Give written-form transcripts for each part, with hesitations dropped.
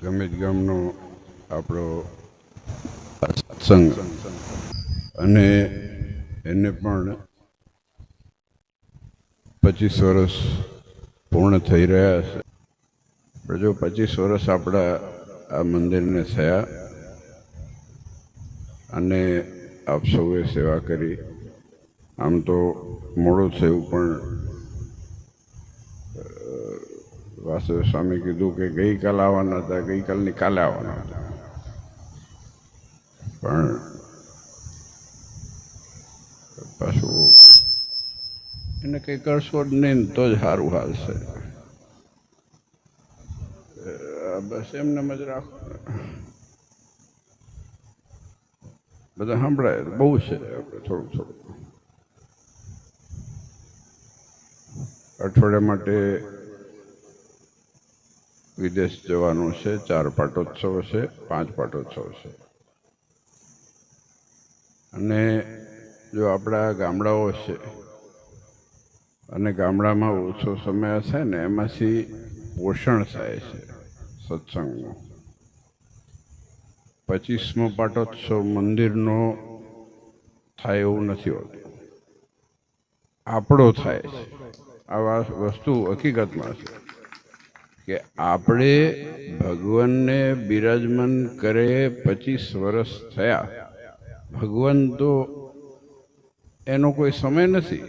ગમે તે ગામનો આપણો સત્સંગ અને એને પણ 25 વર્ષ પૂર્ણ થઈ રહ્યા છે. પણ જો 25 વર્ષ આપણા આ મંદિરને થયા અને આપ સૌએ સેવા કરી. આમ તો મોડું થયું પણ વાસુદેવ સ્વામી કીધું કે ગઈકાલ આવવાના હતા, ગઈકાલની કાલે આવવાના હતા, પણ પાછું એને કંઈ કરશો જ નહીં તો જ સારું હાલશે. બસ એમને જ રાખો. બધા સાંભળાય બહુ છે. આપણે થોડું થોડું અઠવાડિયા માટે વિદેશ જવાનું છે. 4 પાટોત્સવ છે, 5 પાટોત્સવ છે. અને જો આપણા ગામડાઓ છે અને ગામડામાં ઓછો સમય થાય ને એમાંથી પોષણ થાય છે સત્સંગનું. 25મો પાટોત્સવ મંદિરનો થાય એવું નથી હોતું, આપણો થાય છે. આ વસ્તુ હકીકતમાં છે કે આપણે ભગવાનને બિરાજમાન કરે 25 વર્ષ થયા. ભગવાન તો એનો કોઈ સમય નથી.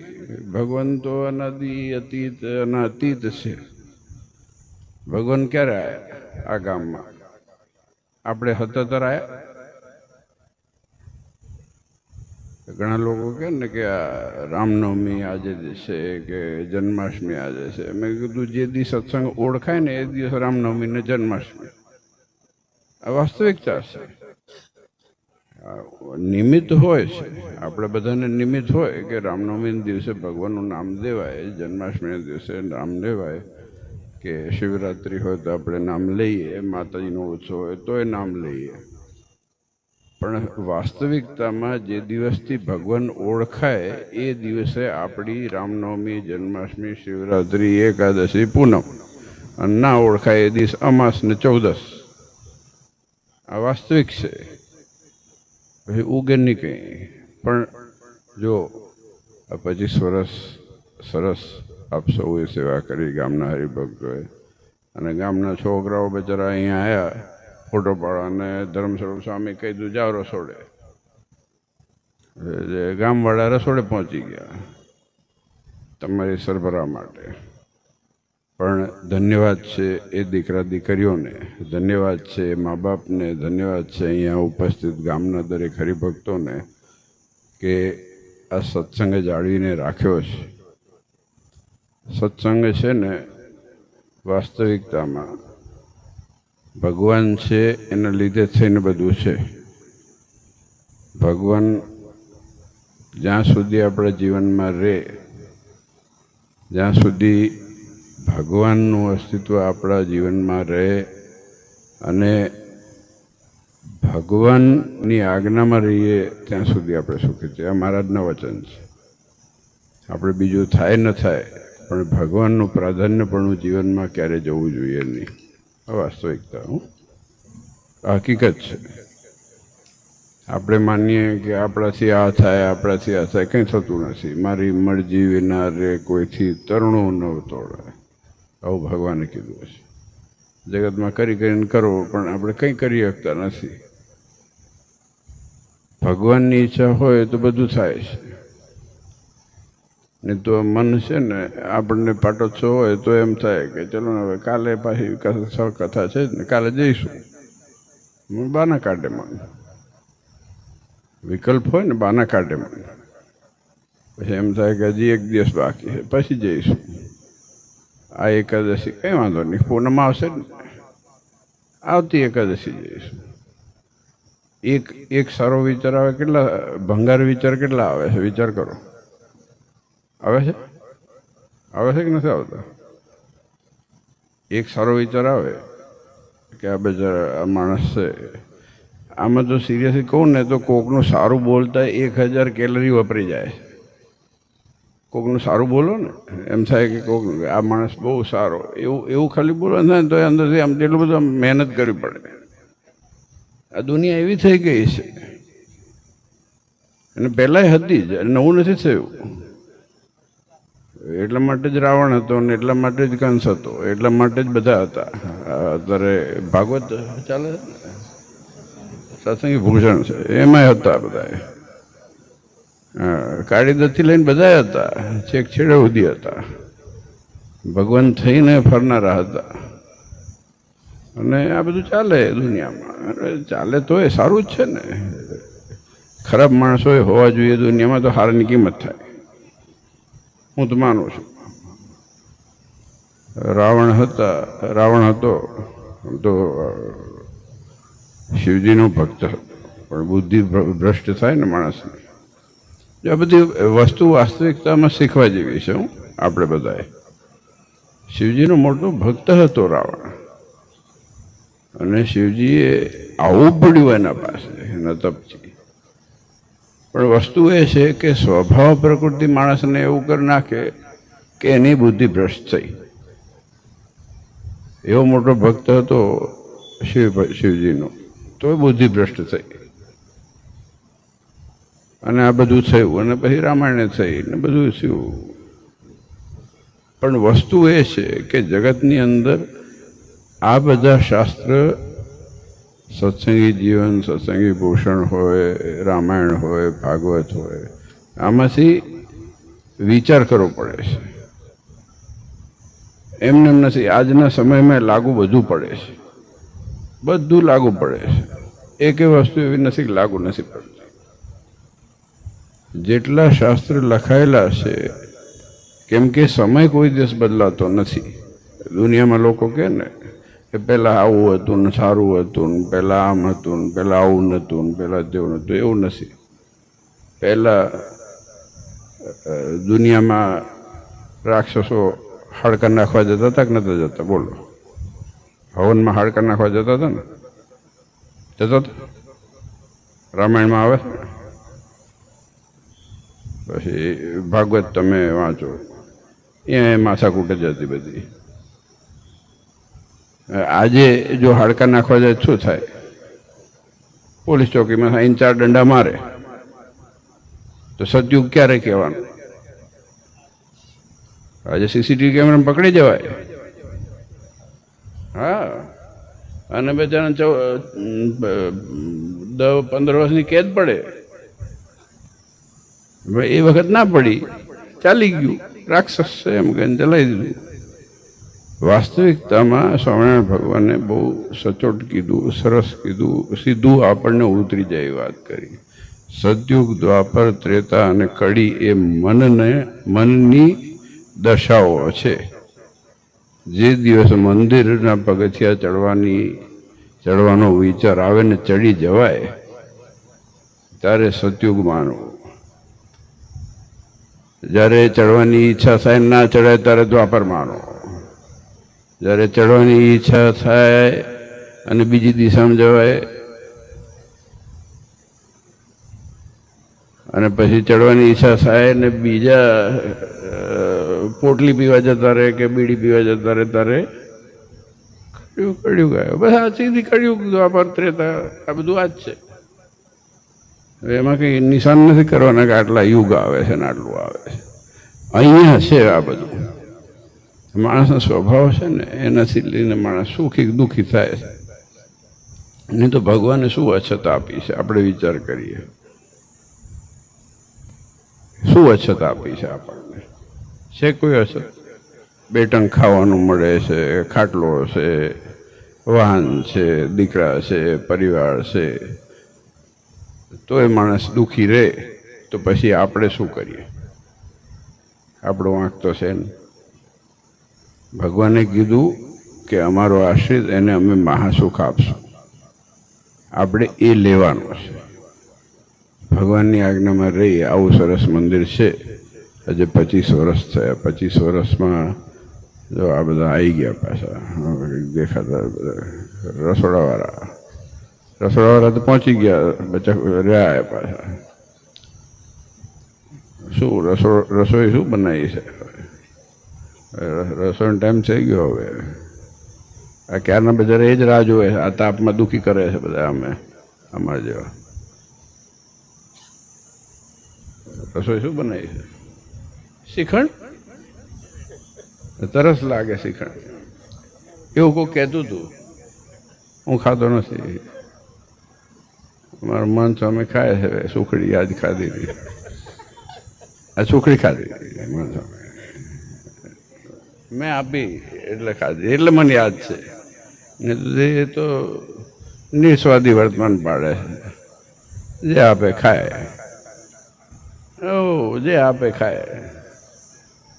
ભગવાન તો અનાદિ અતીત અને અતીત છે. ભગવાન ક્યારે આવ્યા આ ગામમાં? આપણે સતતર આવ્યા. ઘણા લોકો કહે ને કે આ રામનવમી આજે છે કે જન્માષ્ટમી આજે છે. મેં કીધું જે દિવસ સત્સંગ ઓળખાય ને એ દિવસ રામનવમી ને જન્માષ્ટમી. આ વાસ્તવિકતા છે. નિમિત્ત હોય છે, આપણે બધાને નિમિત્ત હોય કે રામનવમીના દિવસે ભગવાનનું નામ લેવાય, જન્માષ્ટમીના દિવસે નામ લેવાય, કે શિવરાત્રિ હોય તો આપણે નામ લઈએ, માતાજીનો ઉત્સવ હોય તો એ નામ લઈએ. પણ વાસ્તવિકતામાં જે દિવસથી ભગવાન ઓળખાય એ દિવસે આપણી રામનવમી, જન્માષ્ટમી, શિવરાત્રિ, એકાદશી, પૂનમ, અને ના ઓળખાય એ દિવસ અમાસ ને 14. આ વાસ્તવિક છે. પછી ઉગે નહીં કંઈ. પણ જો આ 25 વર્ષ સરસ આપ સૌએ સેવા કરી ગામના હરિભક્તોએ, અને ગામના છોકરાઓ બચારા અહીંયા આવ્યા ફોટો પાડવા, અને ધર્મસ્વરૂપ સ્વામી કહી દીધું જાઓ રસોડે. ગામવાળા રસોડે પહોંચી ગયા તમારી સરભરા માટે. પણ ધન્યવાદ છે એ દીકરા દીકરીઓને, ધન્યવાદ છે એ મા બાપને, ધન્યવાદ છે અહીંયા ઉપસ્થિત ગામના દરેક હરિભક્તોને કે આ સત્સંગે જાળવીને રાખ્યો છે. સત્સંગ છે ને વાસ્તવિકતામાં ભગવાન છે એના લીધે થઈને બધું છે. ભગવાન જ્યાં સુધી આપણા જીવનમાં રહે, જ્યાં સુધી ભગવાનનું અસ્તિત્વ આપણા જીવનમાં રહે અને ભગવાનની આજ્ઞામાં રહીએ ત્યાં સુધી આપણે સુખી છીએ. આ મહારાજના વચન છે. આપણે બીજું થાય ન થાય પણ ભગવાનનું પ્રાધાન્યપણું જીવનમાં ક્યારે જવું જોઈએ નહીં. આ વાસ્તવિકતા હકીકત છે. આપણે માનીએ કે આપણાથી આ થાય, આપણાથી આ થાય, કંઈ થતું નથી. મારી મરજી વિના રે કોઈથી તરણું ન તોડાય, આવું ભગવાને કીધું છે. જગતમાં કરી કરીને કરો પણ આપણે કંઈ કરી શકતા નથી. ભગવાનની ઈચ્છા હોય તો બધું થાય છે. નહીં તો મન છે ને આપણને પાટોત્સવ હોય તો એમ થાય કે ચલો ને હવે કાલે પાછી કથા છે જ ને, કાલે જઈશું. બાના કાઢે મન. વિકલ્પ હોય ને બાના કાઢે મન. પછી એમ થાય કે હજી 1 દિવસ બાકી છે, પછી જઈશું. આ એકાદશી કંઈ વાંધો નહીં, પૂનમ આવશે ને, આવતી એકાદશી જઈશું. એક સારો વિચાર આવે, કેટલા ભંગાર વિચાર કેટલા આવે છે? વિચાર કરો. આવે છે? આવે છે કે નથી આવતા? એક સારો વિચાર આવે કે આ બજાર આ માણસ છે, આમાં તો સિરિયસલી કહું ને તો કોકનું સારું બોલતા 1000 કેલરી વપરી જાય. કોકનું સારું બોલો ને, એમ થાય કે કોક આ માણસ બહુ સારો, એવું ખાલી બોલો ને તો અંદરથી આમ એટલું બધું આમ મહેનત કરવી પડે. આ દુનિયા એવી થઈ ગઈ છે, અને પહેલાંય હતી જ, નવું નથી થયું. એટલા માટે જ રાવણ હતો, ને એટલા માટે જ કંસ હતો, એટલા માટે જ બધા હતા. અત્યારે ભાગવત ચાલે સત્સંગી ભૂષણ છે, એમાંય હતા બધા. કાળી દત્તથી લઈને બધા હતા, છેક છેડે સુધી હતા, ભગવાન થઈને ફરનારા હતા. અને આ બધું ચાલે દુનિયામાં. ચાલે તો એ સારું જ છે ને. ખરાબ માણસો હોવા જોઈએ દુનિયામાં, તો હારની કિંમત થાય. હું તો માનું છું. રાવણ હતો તો શિવજીનો ભક્ત હતો, પણ બુદ્ધિ ભ્રષ્ટ થાય ને માણસની. આ બધી વસ્તુ વાસ્તવિકતામાં શીખવા જેવી છે. આપણે બધાએ શિવજીનો મોટો ભક્ત હતો રાવણ, અને શિવજીએ આવવું પડ્યું એના પાસે, એના તપથી. પણ વસ્તુ એ છે કે સ્વભાવ પ્રકૃતિ માણસને એવું કરી નાખે કે એની બુદ્ધિ ભ્રષ્ટ થઈ. એવો મોટો ભક્ત હતો શિવજીનો, તો બુદ્ધિ ભ્રષ્ટ થઈ, અને આ બધું થયું. અને પછી રામાયણ થઈ ને બધું થયું. પણ વસ્તુ એ છે કે જગતની અંદર આ બધા શાસ્ત્ર, સત્સંગી જીવન, સત્સંગી ભૂષણ હોય, રામાયણ હોય, ભાગવત હોય, આમાંથી વિચાર કરવો પડે છે. એમને એમ નથી. આજના સમયમાં લાગુ બધું પડે છે, બધું લાગુ પડે છે. એક વસ્તુ એવી નથી લાગુ નથી પડતી. જેટલા શાસ્ત્ર લખાયેલા છે, કેમ કે સમય કોઈ દિવસ બદલાતો નથી. દુનિયામાં લોકો કહે ને કે પહેલાં આવું હતું ને સારું હતું ને, પહેલાં આમ હતું ને, પહેલાં આવું નહોતું ને, પહેલાં તેવું નહોતું. એવું નથી. પહેલાં દુનિયામાં રાક્ષસો હાડકા નાખવા જતા હતા કે નહોતા જતા? બોલો. હવનમાં હાડકા નાખવા જતા હતા ને? જતા હતા. રામાયણમાં આવે. પછી ભાગવત તમે વાંચો, એ માથાકૂટ જ હતી બધી. આજે જો હાડકા નાખવા જાય શું થાય? પોલીસ ચોકીમાં 4 દંડા મારે. તો સતયુગ ક્યારે કહેવાનું? આજે સીસીટીવી કેમેરામાં પકડી જવાય. હા, અને બેચારા 10-15 વર્ષની કેદ પડે. એ વખત ના પડી, ચાલી ગયું, રાક્ષસ છે એમ કહીને ચલાવી દીધું. વાસ્તવિકતામાં સ્વામિનારાયણ ભગવાને બહુ સચોટ કીધું, સરસ કીધું, સીધું આપણને ઉતરી જાય એ વાત કરી. સતયુગ, દ્વાપર, ત્રેતા અને કડી એ મનની દશાઓ છે. જે દિવસ મંદિરના પગથિયા ચડવાનો વિચાર આવે ને ચડી જવાય, ત્યારે સતયુગ માનવું. જ્યારે ચડવાની ઈચ્છા થાય ના ચડાય ત્યારે દ્વાપર માનો. જ્યારે ચડવાની ઈચ્છા થાય અને બીજી દિશામાં જવાય, અને પછી ચડવાની ઈચ્છા થાય ને બીજા પોટલી પીવા જતા રહે કે બીડી પીવા જતા રહે, તારે કળિયુગ આવ્યો. બસ આ સીધી કળિયુગ, દ્વાપર, ત્રેતા, આ બધું આ જ છે. એમાં કંઈ નિશાન નથી કરવાના કે આટલા યુગ આવે છે ને આટલું આવે છે. અહીંયા છે આ બધું. માણસનો સ્વભાવ છે ને, એનાથી લઈને માણસ સુખી દુઃખી થાય છે. નહીં તો ભગવાને શું અછત આપી છે? આપણે વિચાર કરીએ, શું અછત આપી છે આપણને? છે કોઈ અછત? 2 ટંક ખાવાનું મળે છે, ખાટલો છે, વાહન છે, દીકરા છે, પરિવાર છે. તો એ માણસ દુઃખી રહે તો પછી આપણે શું કરીએ? આપણો વાંક તો છે ને. ભગવાને કીધું કે અમારો આશ્રિત એને અમે મહાસુખ આપશું. આપણે એ લેવાનું છે. ભગવાનની આજ્ઞામાં રહી. આવું સરસ મંદિર છે. આજે 25 વર્ષ થયા. 25 વર્ષમાં જો આ બધા આવી ગયા પાછા દેખાતા. રસોડાવાળા તો પહોંચી ગયા, બચા રહ્યા પાછા. શું રસોઈ શું બનાવી છે? રસોઈનો ટાઈમ થઈ ગયો હવે. આ ક્યારના બધા એ જ રાહ જોવે છે. આ તાપમાં દુઃખી કરે છે બધા અમારા જેવા. રસોઈ શું બનાવી છે? શ્રીખંડ? તરસ લાગે શ્રીખંડ એવું કોઈ કહેતું હતું. હું ખાતો નથી. મારું મન સામે ખાય છે. સુખડી આજ ખાધી હતી. આ સુખડી ખાધી હતી મન સામે. મેં આપી એટલે ખાધી, એટલે મને યાદ છે. એ તો નિસ્વાદી વર્તમાન પાડે છે. જે આપે ખાય. જે આપે ખાય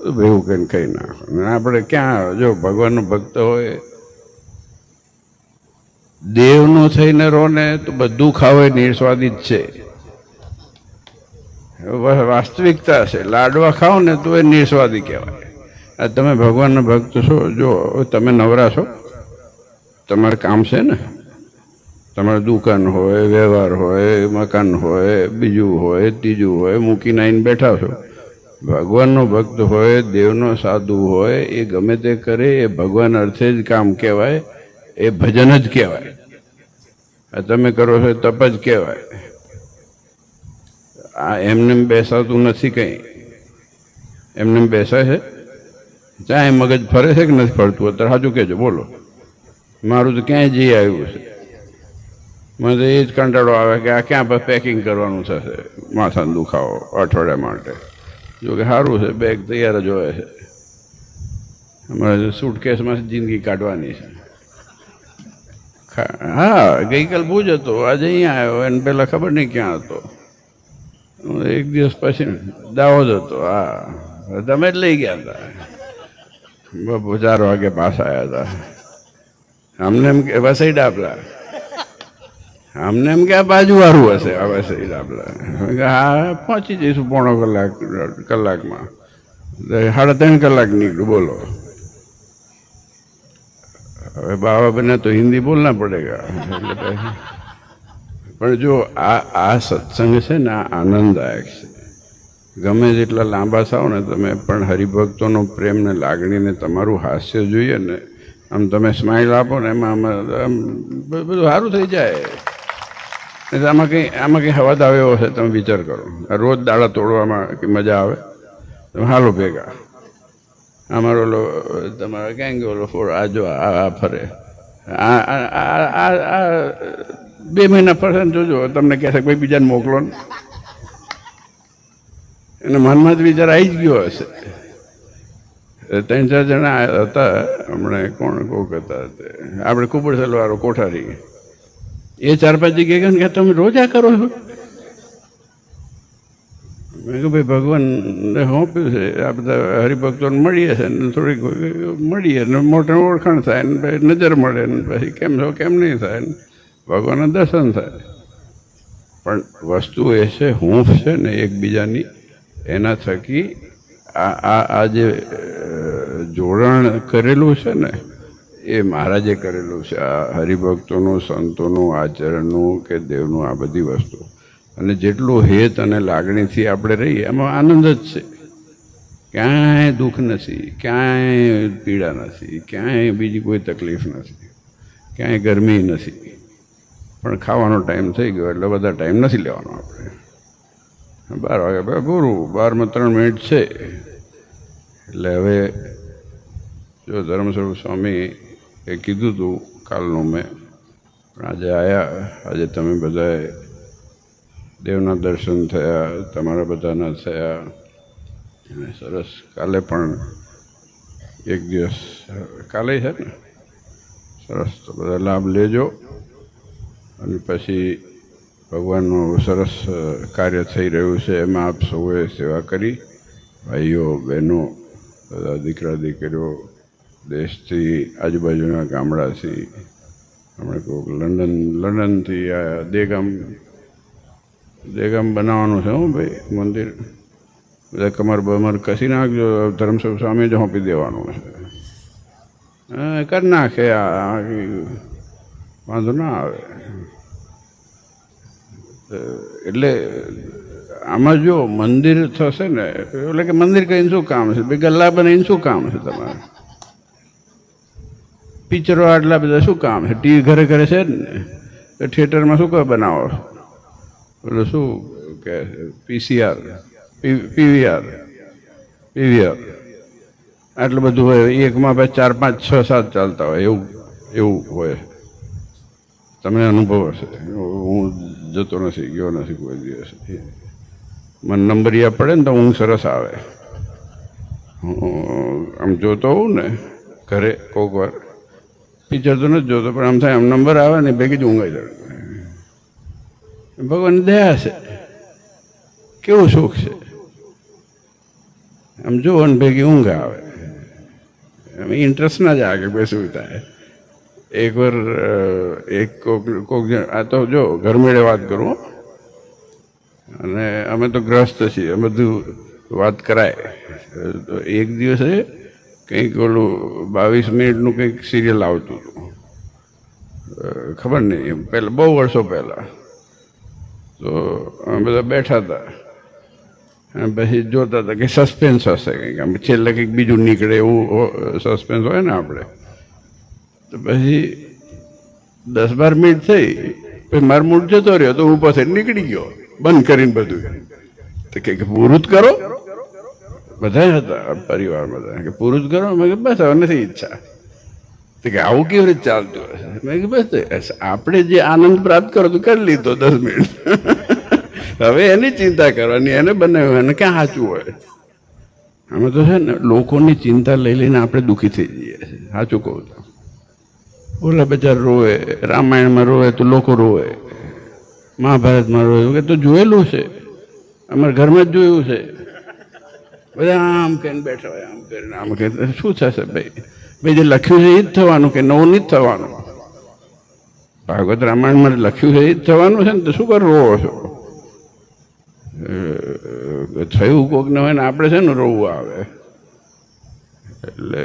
ભેગું કરીને ખાઈ નાખો. આપણે ક્યાં જો ભગવાનનો ભક્ત હોય, દેવનો થઈને રહો ને તો બધું ખાવ એ નિસ્વાદી જ છે. વાસ્તવિકતા છે. લાડવા ખાઓ ને તો એ નિસ્વાદી કહેવાય. આ તમે ભગવાનના ભક્ત છો, જો તમે નવરા છો, તમારે કામ છે ને, તમારે દુકાન હોય, વ્યવહાર હોય, મકાન હોય, બીજું હોય, ત્રીજું હોય, મૂકીને આવીને બેઠા છો. ભગવાનનો ભક્ત હોય, દેવનો સાધુ હોય, એ ગમે તે કરે એ ભગવાન અર્થે જ કામ કહેવાય. એ ભજન જ કહેવાય. આ તમે કરો છો તપ જ કહેવાય. આ એમને બેસાતું નથી. કંઈ એમને બેસાય છે? ચાહે મગજ ફરે છે કે નથી ફરતું? અત્યારે સાચું કહેજો, બોલો. મારું તો ક્યાંય જઈ આવ્યું છે. મને તો એ જ કંટાળો આવે કે આ ક્યાં પેકિંગ કરવાનું થશે માથાનો દુખાવો અઠવાડિયા માટે. જો કે સારું છે, બેગ તૈયાર જ હોય છે. અમારે સૂટકેસમાં જિંદગી કાઢવાની છે. હા, ગઈકાલ ભુજ હતો, આજે અહીંયા આવ્યો. એને પહેલાં ખબર નહીં ક્યાં હતો. એક દિવસ પછી દાહોદ હતો. હા, તમે જ લઈ ગયા હતા. 4 વાગે પાછા આવ્યા હતા. અમને એમ કે વસઈ ડાબલા. અમને એમ કે આ બાજુવાળું હશે. આ વસઈ ડાબલા. હા, પહોંચી જઈશું પોણો કલાકમાં. 3.5 કલાક નીકળ્યું. બોલો. હવે બાબા બને તો હિન્દી બોલના પડેગા. પણ જો આ સત્સંગ છે ને, આ આનંદદાયક છે. ગમે જેટલા લાંબા થાવ ને તમે, પણ હરિભક્તોનો પ્રેમ ને લાગણી ને તમારું હાસ્ય જોઈએ ને, આમ તમે સ્માઇલ આપો ને, એમાં બધું સારું થઈ જાય. આમાં કંઈ હવાદ આવ્યો હશે તમે વિચાર કરો. રોજ દાડા તોડવામાં મજા આવે? તમે હાલો ભેગા. અમારો ઓલો તમારે ક્યાં ગયો ઓલો ફોડ? આ જો આ ફરે. આ 2 મહિના ફરશે ને જોજો, તમને કહેશે ભાઈ બીજાને મોકલો ને. એને મનમાં જ વિચાર આવી જ ગયો હશે. 3-4 જણા હતા હમણાં. કોક હતા આપણે કુબડસલવાળો કોઠારી. એ 4-5 જગ્યાએ ગયા કે તમે રોજ આ કરો છો? મેં કહ્યું ભાઈ ભગવાનને સોંપ્યું છે. આ બધા હરિભક્તોને મળીએ છે ને, થોડીક મળીએ ને, મોટા ઓળખાણ થાય ને, ભાઈ નજર મળે ને, પછી કેમ છો કેમ નહીં થાય ને, ભગવાનના દર્શન થાય. પણ વસ્તુ એ છે, હૂંફ છે ને એકબીજાની, એના થકી આ જે જોડાણ કરેલું છે ને, એ મહારાજે કરેલું છે. આ હરિભક્તોનું, સંતોનું, આચરણનું કે દેવનું, આ બધી વસ્તુ. અને જેટલું હેત અને લાગણીથી આપણે રહીએ એમાં આનંદ જ છે. ક્યાંય દુઃખ નથી, ક્યાંય પીડા નથી, ક્યાંય બીજી કોઈ તકલીફ નથી, ક્યાંય ગરમી નથી. પણ ખાવાનો ટાઈમ થઈ ગયો એટલે બધા ટાઈમ નથી લેવાનો આપણે. 12 વાગ્યા પૂરું. 12માં 3 મિનિટ છે. એટલે હવે જો ધર્મસ્વરૂપ સ્વામી એ કીધું હતું કાલનું મેં, પણ આજે આવ્યા. આજે તમે બધાએ દેવના દર્શન થયા, તમારા બધાના થયા. અને સરસ. કાલે પણ એક દિવસ કાલે છે ને, સરસ. તો બધા લાભ લેજો. અને પછી ભગવાનનું સરસ કાર્ય થઈ રહ્યું છે, એમાં આપ સૌએ સેવા કરી. ભાઈઓ, બહેનો, બધા દીકરા દીકરીઓ, દેશથી, આજુબાજુના ગામડાથી, હમણાં કોઈક લંડનથી આવ્યા. દેગામ બનાવવાનું છે. હું ભાઈ મંદિર બધા કમર બમર કસી નાખજો. ધર્મસ્વરૂપ સ્વામી જ સોંપી દેવાનું છે. કરી નાખે. વાંધો ના આવે. એટલે આમાં જો મંદિર થશે ને એટલે કે મંદિર કહીને શું કામ છે? બે ગલ્લા બનાવીને શું કામ છે તમારે? પિક્ચરો આટલા બધા શું કામ છે? ટીવી ઘરે ઘરે છે જ ને, થિયેટરમાં શું કહે બનાવો? એટલે શું કે પીસીઆર, પીવીઆર આટલું બધું હોય. એકમાં પછી 4, 5, 6, 7 ચાલતા હોય એવું હોય. તમને અનુભવ હશે. હું જતો નથી, ગયો નથી કોઈ દિવસ. મને નંબરિયા પડે ને તો ઊંઘ સરસ આવે. આમ જોતો હોઉં ને ઘરે કોઈક વાર, પિક્ચર તો નથી જોતો પણ આમ થાય, આમ નંબર આવે ને ભેગી જ ઊંઘાઈ જાય. ભગવાનની દયા છે, કેવું સુખ છે. આમ જોવો ને ભેગી ઊંઘ આવે. ઇન્ટરેસ્ટ ના જાગે બે શું થાય. એકવાર કોક આ તો જો ઘરમેળે વાત કરું, અને અમે તો ગ્રસ્ત છીએ, બધું વાત કરાય. તો એક દિવસે કંઈક ઓલું 22 મિનિટનું કંઈક સિરિયલ આવતું હતું, ખબર નહીં એમ પહેલાં, બહુ વર્ષો પહેલાં. તો અમે બધા બેઠા હતા અને પછી જોતા હતા કે સસ્પેન્સ હશે કંઈક, આમ છેલ્લે કંઈક બીજું નીકળે એવું સસ્પેન્સ હોય ને આપણે. તો પછી 10-12 મિનિટ થઈ, પછી મારો મૂડ જતો રહ્યો તો હું પાસે નીકળી ગયો બંધ કરીને બધું. તો કે પૂરું જ કરો, બધા હતા પરિવાર બધા કે પૂરું જ કરો. મેં કે બસ હવે નથી ઈચ્છા. તો કે આવું કેવી રીતે ચાલતું હશે? મેં કે બસ આપણે જે આનંદ પ્રાપ્ત કરો તો કરી લીધો 10 મિનિટ. હવે એની ચિંતા કરવાની, એને બનાવ્યું, એને ક્યાં સાચું હોય? અમે તો છે ને લોકોની ચિંતા લઈ લઈને આપણે દુઃખી થઈ જઈએ છીએ. સાચું કહું તો ઓલા બચાર રોવે, રામાયણમાં રોવે તો લોકો રોવે, મહાભારતમાં રોવે કે તો જોયેલું છે, અમારા ઘરમાં જ જોયું છે. બધા આમ કહીને બેઠા હોય, આમ કરીને આમ કહે શું થશે ભાઈ જે લખ્યું છે એ જ થવાનું કે નવું નહીં જ થવાનું? ભાગવત રામાયણમાં લખ્યું છે એ જ થવાનું છે ને, તો શું કરો રોવો છો? થયું કોકને હોય ને આપણે છે ને રોવું આવે. એટલે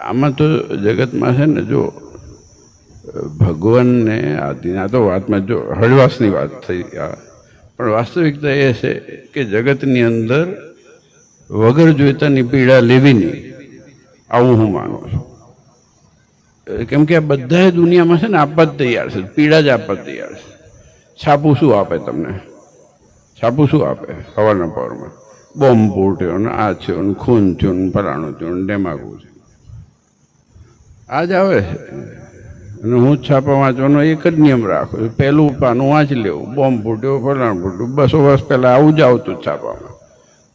આમાં તો જગતમાં છે ને જો ભગવાનને આ તો વાતમાં જો હળવાશની વાત થઈ, પણ વાસ્તવિકતા એ છે કે જગતની અંદર વગર જોઈતાની પીડા લેવી નહીં, આવું હું માનું છું. કેમ કે આ બધા દુનિયામાં છે ને આપવા જ તૈયાર છે, પીડા જ આપવા જ તૈયાર છે. છાપું શું આપે તમને? છાપું શું આપે? હવાના પરમાં બોમ્બ ફૂટ્યો ને આ થયો ને ખૂન થયું ને ફલાણું થયું ને ડેમાકું છે, આ જ આવે છે. અને હું છાપા વાંચવાનો એક જ નિયમ રાખું છું, પહેલું પાનું વાંચી લેવું, બોમ્બ ફૂટ્યો ફલાણું ફૂટ્યું, 200 વર્ષ પહેલાં આવું જ આવતું છાપામાં.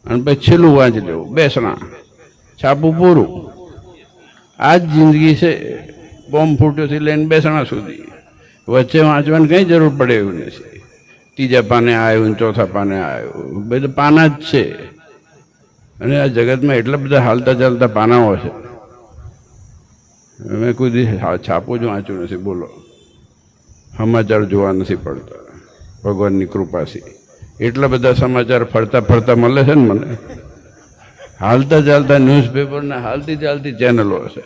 અને પછી છેલ્લું વાંચી લેવું, બેસણા, છાપું પૂરું. આ જ જિંદગી છે, બોમ્બ ફૂટ્યોથી લઈને બેસણા સુધી. વચ્ચે વાંચવાની કંઈ જરૂર પડે એવું નથી. ત્રીજા પાને આવ્યું ને ચોથા પાને આવ્યું, બધા પાના જ છે. અને આ જગતમાં એટલા બધા હાલતા ચાલતા પાનાઓ છે. મેં કોઈ દિવસ છાપું જ વાંચ્યું નથી, બોલો. સમાચાર જોવા નથી પડતા ભગવાનની કૃપાથી. એટલા બધા સમાચાર ફરતા ફરતા મળે છે ને મને. હાલતા ચાલતા ન્યૂઝપેપરના હાલતી ચાલતી ચેનલો છે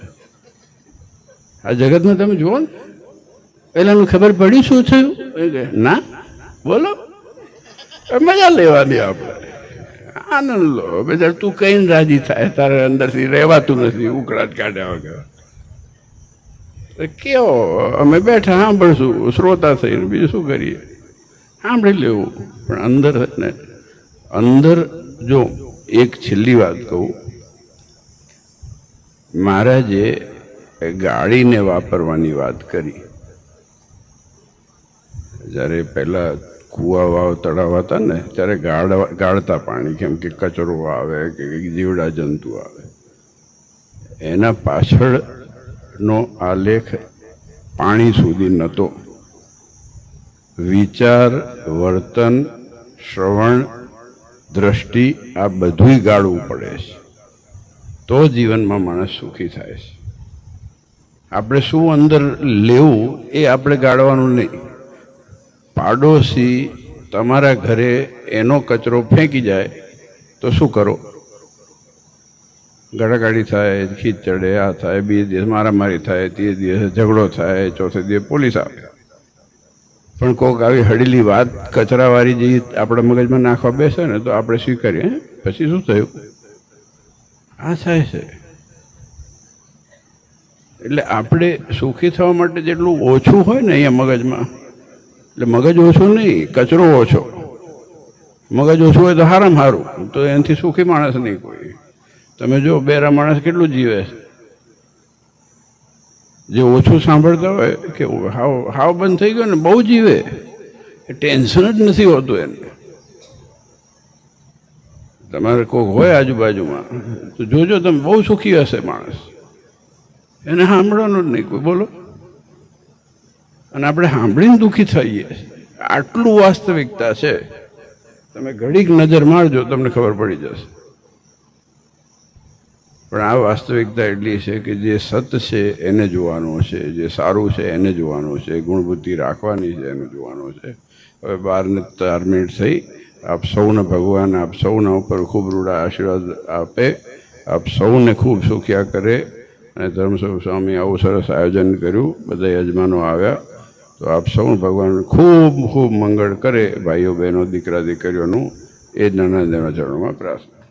આ જગતમાં. તમે જુઓ ને, પહેલાંનું ખબર પડી શું થયું ના, બોલો. મજા લેવાની આપણે, આનંદ લો. બેચાર તું કહીને રાજી થાય, તારે અંદરથી રહેવાતું નથી ઉકળાટ કાઢ્યા વગર. કેવો અમે બેઠા સાંભળશું શ્રોતા થઈને, બીજું શું કરીએ? સાંભળી લેવું. પણ અંદર ને અંદર જો એક છેલ્લી વાત કહું, મહારાજે ગાડીને વાપરવાની વાત કરી. જ્યારે પહેલાં કૂવા વાવ તળાવ હતા ને ત્યારે ગાળતા પાણી, કેમ કે કચરો આવે કે જીવડા જંતુ આવે. એના પાછળનો આલેખ પાણી સુધી નહોતો. વિચાર, વર્તન, શ્રવણ, દ્રષ્ટિ આ બધુંય ગાળવું પડે છે, તો જીવનમાં માણસ સુખી થાય છે. આપણે શું અંદર લેવું એ આપણે ગાળવાનું નહીં. પાડોશી તમારા ઘરે એનો કચરો ફેંકી જાય તો શું કરો? ગાળાગાળી થાય, ખીચ ચડે, આ થાય, બીજે દિવસ મારામારી થાય, ત્રીજે દિવસે ઝઘડો થાય, ચોથે દિવસે પોલીસ આવે. પણ કોઈક આવી હળેલી વાત કચરાવાળી જે આપણા મગજમાં નાખવા બેસે ને તો આપણે સ્વીકારીએ પછી શું થયું આ થાય છે. એટલે આપણે સુખી થવા માટે જેટલું ઓછું હોય ને અહીંયા મગજમાં, એટલે મગજ ઓછું નહીં, કચરો ઓછો. મગજ ઓછું હોય તો સારામાં સારું, તો એનાથી સુખી માણસ નહીં કોઈ. તમે જો બેરા માણસ કેટલું જીવે છે, જે ઓછું સાંભળતા હોય કે હાવ બંધ થઈ ગયો ને બહુ જીવે, ટેન્શન જ નથી હોતું એને. તમારે કોઈક હોય આજુબાજુમાં તો જોજો તમે બહુ સુખી હશે માણસ, એને સાંભળવાનું જ નહીં કોઈ, બોલો. અને આપણે સાંભળીને દુઃખી થઈએ, આટલું વાસ્તવિકતા છે. તમે ઘડીક નજર મારજો તમને ખબર પડી જશે. પણ આ વાસ્તવિકતા એટલી છે કે જે સત છે એને જોવાનું છે, જે સારું છે એને જોવાનું છે, ગુણબુદ્ધિ રાખવાની છે એને જોવાનું છે. હવે 12 ને 4 મિનિટ થઈ. આપ સૌને ભગવાન આપ સૌના ઉપર ખૂબ રૂડા આશીર્વાદ આપે, આપ સૌને ખૂબ સુખ્યા કરે. અને ધર્મસ્વરૂપ સ્વામી આવું સરસ આયોજન કર્યું, બધા યજમાનો આવ્યા, તો આપ સૌ ભગવાન ખૂબ ખૂબ મંગળ કરે. ભાઈઓ બહેનો દીકરા દીકરીઓનું એ જ નાના ચરણોમાં પ્રાર્થના.